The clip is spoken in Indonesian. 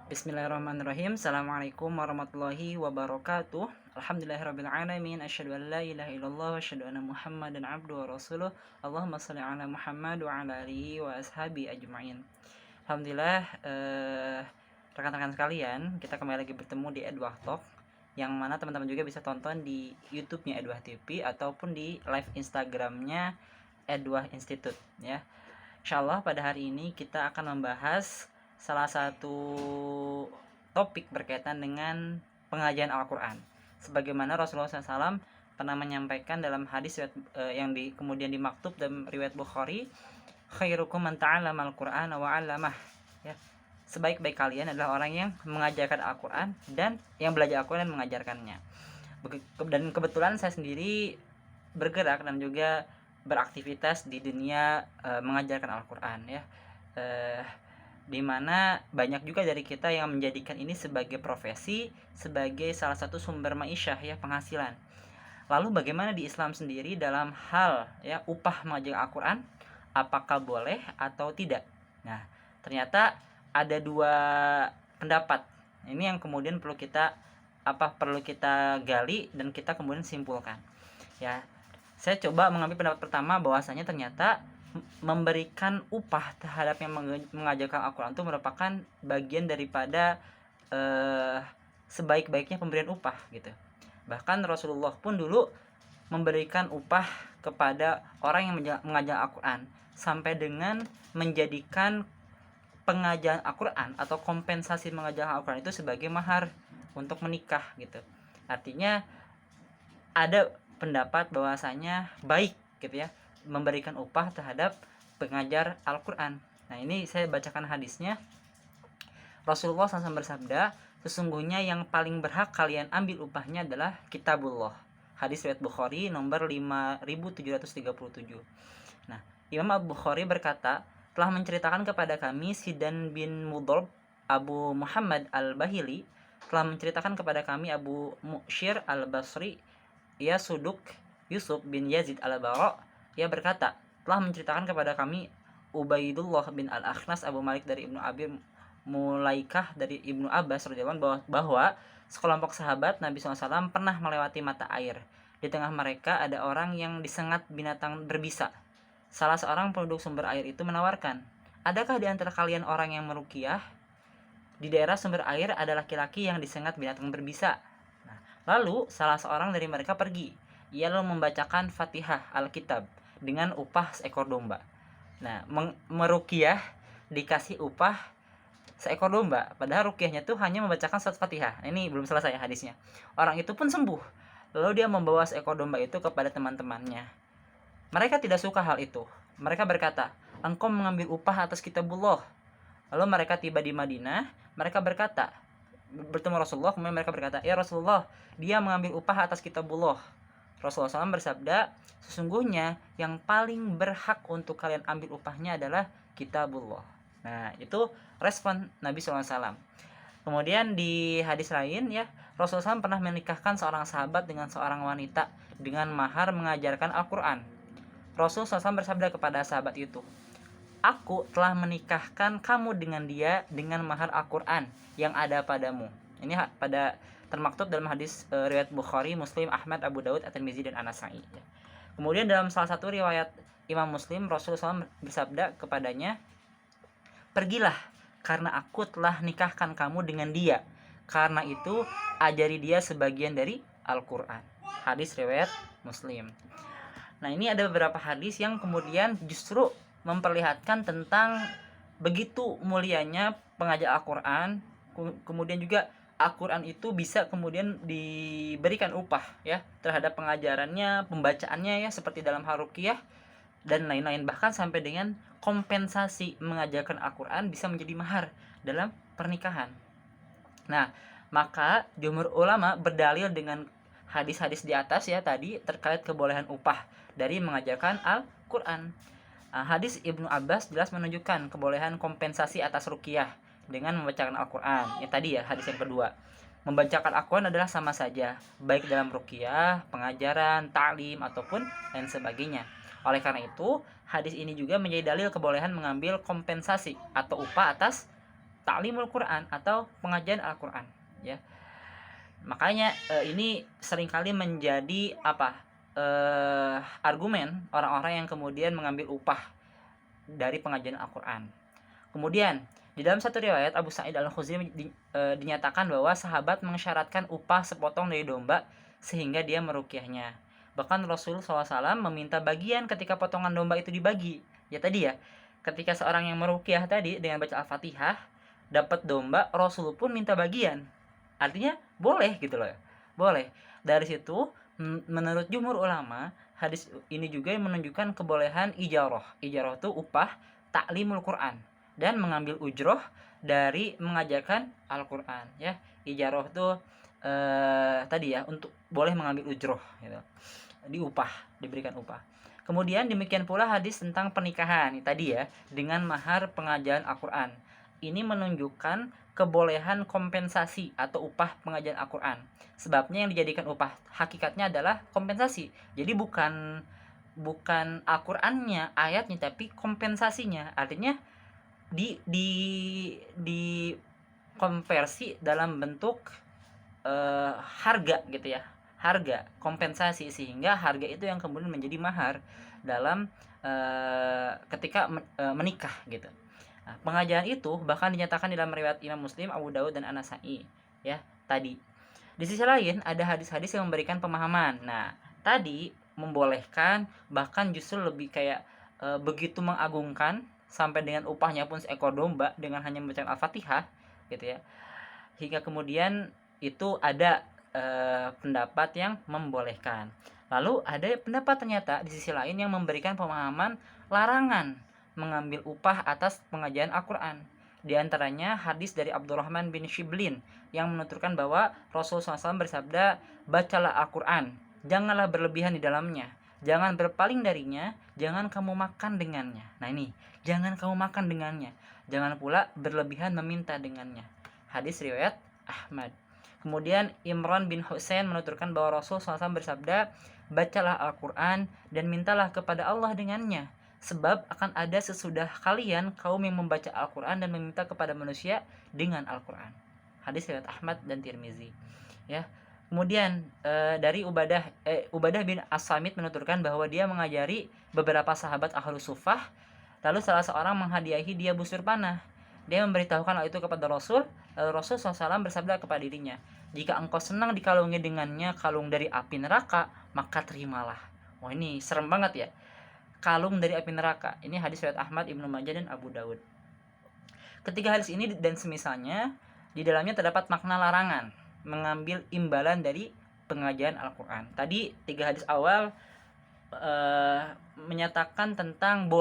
Bismillahirrahmanirrahim. Assalamualaikum warahmatullahi wabarakatuh. Alhamdulillahirrabbilalamin. Asyhadu an la ilaha illallah wa asyhadu anna Muhammadan abduhu wa rasuluh. Allahumma shalli ala Muhammad wa ala alihi wa ashabi ajma'in. Alhamdulillah, rekan-rekan sekalian, kita kembali lagi bertemu di Edwah Talk, yang mana teman-teman juga bisa tonton di YouTube-nya Edwah TV ataupun di live Instagram-nya Edwah Institute ya. Insyaallah pada hari ini kita akan membahas salah satu topik berkaitan dengan pengajian Al-Quran. Sebagaimana Rasulullah SAW pernah menyampaikan dalam hadis yang kemudian dimaktub dalam riwayat Bukhari, khairukum man ta'allama al-Qur'an wa 'allamah. Ya. Sebaik-baik kalian adalah orang yang mengajarkan Al-Quran dan yang belajar Al-Quran dan mengajarkannya. Dan kebetulan saya sendiri bergerak dan juga beraktivitas di dunia mengajarkan Al-Quran ya. Dimana banyak juga dari kita yang menjadikan ini sebagai profesi, sebagai salah satu sumber ma'isyah ya, penghasilan. Lalu bagaimana di Islam sendiri dalam hal ya upah mengajar Al-Quran, apakah boleh atau tidak? Nah, ternyata ada dua pendapat. Ini yang kemudian perlu kita gali dan kita kemudian simpulkan. Ya, saya coba mengambil pendapat pertama bahwasanya ternyata memberikan upah terhadap yang mengajarkan Al-Quran itu merupakan bagian daripada sebaik-baiknya pemberian upah gitu. Bahkan Rasulullah pun dulu memberikan upah kepada orang yang mengajar Al-Quran sampai dengan menjadikan pengajaran Al-Quran atau kompensasi mengajar Al-Quran itu sebagai mahar untuk menikah gitu. Artinya ada pendapat bahwasanya baik gitu ya memberikan upah terhadap pengajar Al-Quran. Nah, ini saya bacakan hadisnya. Rasulullah SAW bersabda, sesungguhnya yang paling berhak kalian ambil upahnya adalah kitabullah. Hadis riwayat Bukhari nomor 5737. Nah, Imam Al-Bukhari berkata, telah menceritakan kepada kami Sidan bin Mudorb Abu Muhammad Al-Bahili, telah menceritakan kepada kami Abu Mu'syir Al-Basri, ia Suduk Yusuf bin Yazid Al-Bara, ia berkata, telah menceritakan kepada kami Ubaidullah bin Al-Akhnas Abu Malik dari Ibnu Abi Mulaikah dari Ibnu Abbas radhiyallahu anhu bahwa sekelompok sahabat Nabi SAW pernah melewati mata air. Di tengah mereka ada orang yang disengat binatang berbisa. Salah seorang penduduk sumber air itu menawarkan, adakah di antara kalian orang yang meruqyah? Di daerah sumber air ada laki-laki yang disengat binatang berbisa. Nah, lalu salah seorang dari mereka pergi. Ia lalu membacakan Fatihah Alkitab dengan upah seekor domba. Nah, meruqyah dikasih upah seekor domba, padahal ruqyahnya tuh hanya membacakan surat Fatihah. Ini belum selesai hadisnya. Orang itu pun sembuh. Lalu dia membawa seekor domba itu kepada teman-temannya. Mereka tidak suka hal itu. Mereka berkata, engkau mengambil upah atas kitabullah. Lalu mereka tiba di Madinah. Mereka berkata, bertemu Rasulullah, kemudian mereka berkata, ya Rasulullah, dia mengambil upah atas kitabullah. Rasulullah SAW bersabda, sesungguhnya yang paling berhak untuk kalian ambil upahnya adalah kitabullah. Nah, itu respon Nabi SAW. Kemudian di hadis lain ya, Rasulullah SAW pernah menikahkan seorang sahabat dengan seorang wanita dengan mahar mengajarkan Al-Quran. Rasulullah SAW bersabda kepada sahabat itu, aku telah menikahkan kamu dengan dia dengan mahar Al-Quran yang ada padamu. Ini pada termaktub dalam hadis riwayat Bukhari, Muslim, Ahmad, Abu Daud, At-Tirmizi dan An-Nasa'i. Kemudian dalam salah satu riwayat Imam Muslim, Rasulullah SAW bersabda kepadanya, pergilah karena aku telah nikahkan kamu dengan dia. Karena itu ajari dia sebagian dari Al-Quran. Hadis riwayat Muslim. Nah, ini ada beberapa hadis yang kemudian justru memperlihatkan tentang begitu mulianya pengajar Al-Quran. Kemudian juga Al-Quran itu bisa kemudian diberikan upah ya terhadap pengajarannya, pembacaannya ya, seperti dalam Haruqiyah dan lain-lain, bahkan sampai dengan kompensasi mengajarkan Al-Quran bisa menjadi mahar dalam pernikahan. Nah, maka jumhur ulama berdalil dengan hadis-hadis di atas ya tadi terkait kebolehan upah dari mengajarkan Al-Quran. Hadis Ibnu Abbas jelas menunjukkan kebolehan kompensasi atas ruqyah dengan membacakan Al-Quran. Yang tadi ya hadis yang kedua, membacakan Al-Quran adalah sama saja baik dalam ruqyah, pengajaran, ta'lim ataupun lain sebagainya. Oleh karena itu hadis ini juga menjadi dalil kebolehan mengambil kompensasi atau upah atas ta'limul Quran atau pengajian Al-Quran, ya. Makanya ini seringkali menjadi argumen orang-orang yang kemudian mengambil upah dari pengajian Al-Quran. Kemudian di dalam satu riwayat Abu Sa'id Al-Khudri dinyatakan bahwa sahabat mensyaratkan upah sepotong dari domba sehingga dia meruqyahnya. Bahkan Rasul SAW meminta bagian ketika potongan domba itu dibagi. Ya tadi ya, ketika seorang yang meruqyah tadi dengan baca Al-Fatihah dapat domba, Rasul pun minta bagian. Artinya boleh gitu loh. Boleh. Dari situ menurut jumhur ulama, hadis ini juga menunjukkan kebolehan ijarah. Ijarah itu upah ta'limul Quran dan mengambil ujroh dari mengajarkan Al-Quran, ya. Ijarah itu tadi ya, untuk boleh mengambil ujroh gitu. Diberikan upah. Kemudian demikian pula hadis tentang pernikahan tadi ya, dengan mahar pengajaran Al-Quran. Ini menunjukkan kebolehan kompensasi atau upah pengajaran Al-Quran. Sebabnya yang dijadikan upah hakikatnya adalah kompensasi. Jadi bukan Al-Qurannya, ayatnya, tapi kompensasinya. Artinya di konversi dalam bentuk harga gitu ya, harga kompensasi, sehingga harga itu yang kemudian menjadi mahar dalam ketika menikah gitu. Nah, pengajaran itu bahkan dinyatakan dalam riwayat Imam Muslim, Abu Daud dan An-Nasa'i, ya tadi. Di sisi lain ada hadis-hadis yang memberikan pemahaman. Nah, tadi membolehkan, bahkan justru lebih kayak begitu mengagungkan sampai dengan upahnya pun seekor domba dengan hanya membaca Al-Fatihah gitu ya. Hingga kemudian itu ada pendapat yang membolehkan. Lalu ada pendapat ternyata di sisi lain yang memberikan pemahaman larangan mengambil upah atas pengajaran Al-Quran. Di antaranya hadis dari Abdurrahman bin Shiblin yang menuturkan bahwa Rasulullah SAW bersabda, bacalah Al-Quran, janganlah berlebihan di dalamnya, jangan berpaling darinya, jangan kamu makan dengannya. Nah ini, jangan kamu makan dengannya, jangan pula berlebihan meminta dengannya. Hadis riwayat Ahmad. Kemudian Imran bin Husain menuturkan bahwa Rasulullah SAW bersabda, bacalah Al-Quran dan mintalah kepada Allah dengannya, sebab akan ada sesudah kalian kaum yang membaca Al-Quran dan meminta kepada manusia dengan Al-Quran. Hadis riwayat Ahmad dan Tirmizi, ya. Kemudian dari Ubadah bin As-Samit menuturkan bahwa dia mengajari beberapa sahabat Ahlus Suffah, lalu salah seorang menghadiahi dia busur panah. Dia memberitahukan hal itu kepada Rasul. Lalu Rasul SAW bersabda kepada dirinya, jika engkau senang dikalungi dengannya kalung dari api neraka, maka terimalah. Wah, ini serem banget ya, kalung dari api neraka. Ini hadis riwayat Ahmad, Ibnu Majah dan Abu Daud. Ketiga hadis ini dan semisalnya di dalamnya terdapat makna larangan mengambil imbalan dari pengajaran Al-Quran. Tadi 3 hadis awal menyatakan tentang